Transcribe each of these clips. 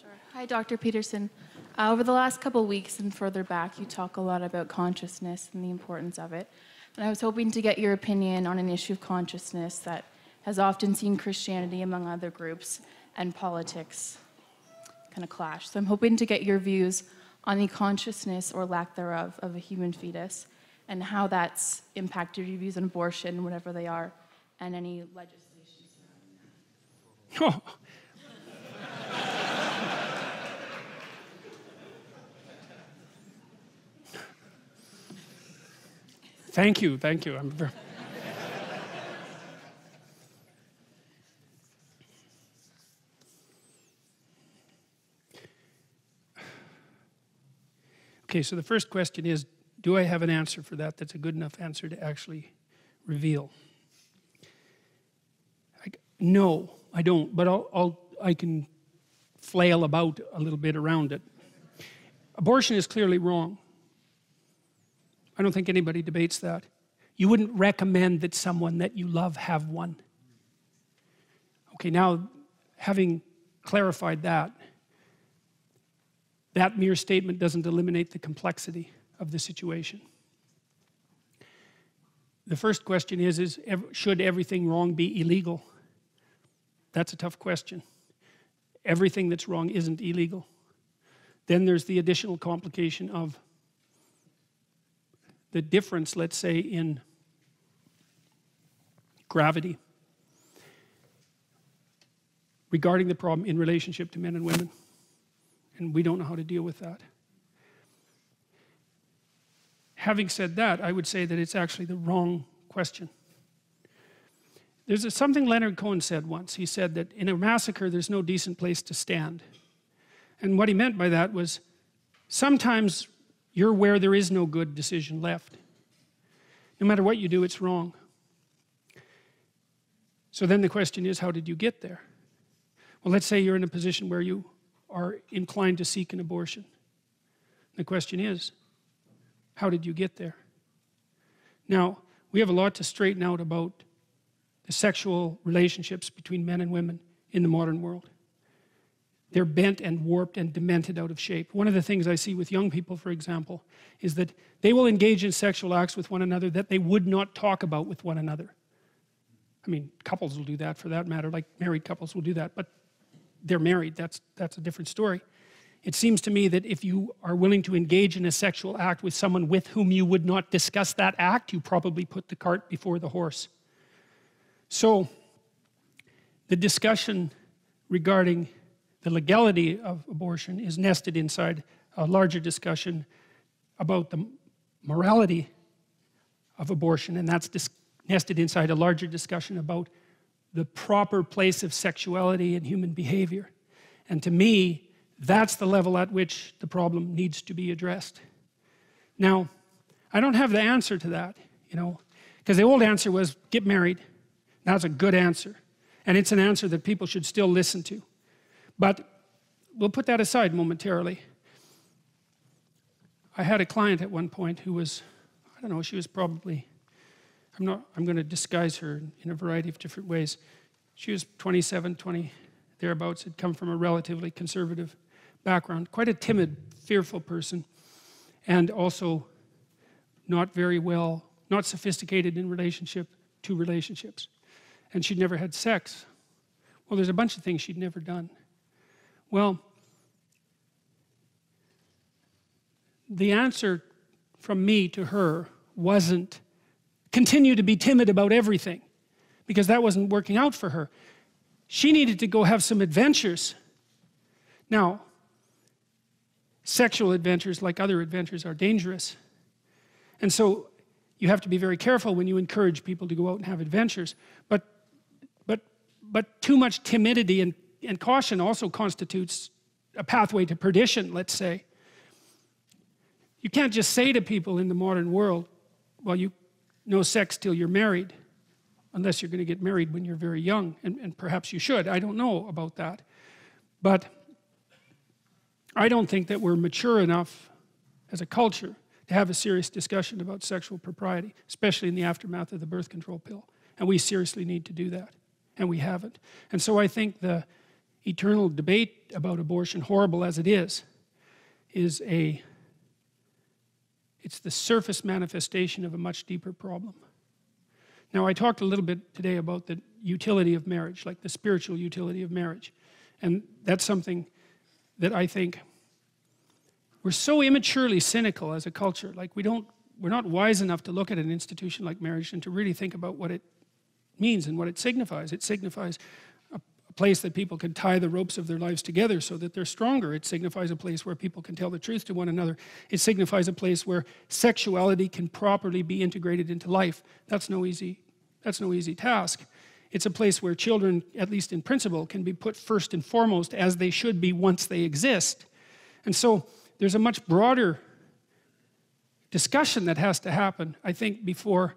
Sure. Hi, Dr. Peterson. Over the last couple of weeks and further back, you talk a lot about consciousness and the importance of it. And I was hoping to get your opinion on an issue of consciousness that has often seen Christianity, among other groups, and politics kind of clash. So I'm hoping to get your views on the consciousness or lack thereof of a human fetus and how that's impacted your views on abortion, whatever they are, and any legislation surrounding that. Oh. Thank you. Okay, so the first question is, do I have an answer for that that's a good enough answer to actually reveal? No, I don't, but I can flail about a little bit around it. Abortion is clearly wrong. I don't think anybody debates that. You wouldn't recommend that someone that you love have one. Okay, now, having clarified that, that mere statement doesn't eliminate the complexity of the situation. The first question is should everything wrong be illegal? That's a tough question. Everything that's wrong isn't illegal. Then there's the additional complication of the difference, let's say, in gravity regarding the problem in relationship to men and women. And we don't know how to deal with that. Having said that, I would say that it's actually the wrong question. There's something Leonard Cohen said once. He said that in a massacre, there's no decent place to stand. And what he meant by that was sometimes you're where there is no good decision left. No matter what you do, it's wrong. So then the question is, how did you get there? Well, let's say you're in a position where you are inclined to seek an abortion. The question is, how did you get there? Now, we have a lot to straighten out about the sexual relationships between men and women in the modern world. They're bent and warped and demented out of shape. One of the things I see with young people, for example, is that they will engage in sexual acts with one another that they would not talk about with one another. I mean, couples will do that for that matter, like married couples will do that, but they're married, that's a different story. It seems to me that if you are willing to engage in a sexual act with someone with whom you would not discuss that act, you probably put the cart before the horse. So, the discussion regarding the legality of abortion is nested inside a larger discussion about the morality of abortion, and that's nested inside a larger discussion about the proper place of sexuality in human behavior. And to me, that's the level at which the problem needs to be addressed. Now, I don't have the answer to that, because the old answer was get married. That's a good answer, and it's an answer that people should still listen to. But we'll put that aside momentarily. I had a client at one point who was, I don't know, she was probably, I'm going to disguise her in a variety of different ways. She was 27, 20, thereabouts, had come from a relatively conservative background, quite a timid, fearful person, and also not very well, not sophisticated in relationship to relationships. And she'd never had sex. Well, there's a bunch of things she'd never done. Well, the answer from me to her wasn't continue to be timid about everything, because that wasn't working out for her. She needed to go have some adventures. Now, sexual adventures, like other adventures, are dangerous. And so you have to be very careful when you encourage people to go out and have adventures. But too much timidity and caution also constitutes a pathway to perdition, let's say. You can't just say to people in the modern world, well, no sex till you're married, unless you're going to get married when you're very young, and perhaps you should. I don't know about that. But I don't think that we're mature enough as a culture to have a serious discussion about sexual propriety, especially in the aftermath of the birth control pill. And we seriously need to do that, and we haven't. And so I think the eternal debate about abortion, horrible as it is it's the surface manifestation of a much deeper problem. Now, I talked a little bit today about the utility of marriage, like the spiritual utility of marriage. And that's something that I think we're so immaturely cynical as a culture. Like we're not wise enough to look at an institution like marriage and to really think about what it means and what it signifies. It signifies a place that people can tie the ropes of their lives together so that they're stronger. It signifies a place where people can tell the truth to one another. It signifies a place where sexuality can properly be integrated into life. That's no easy task. It's a place where children, at least in principle, can be put first and foremost as they should be once they exist. And so there's a much broader discussion that has to happen, I think, before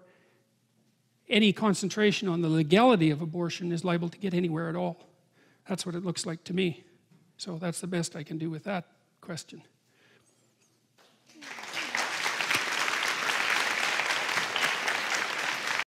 any concentration on the legality of abortion is liable to get anywhere at all. That's what it looks like to me. So that's the best I can do with that question.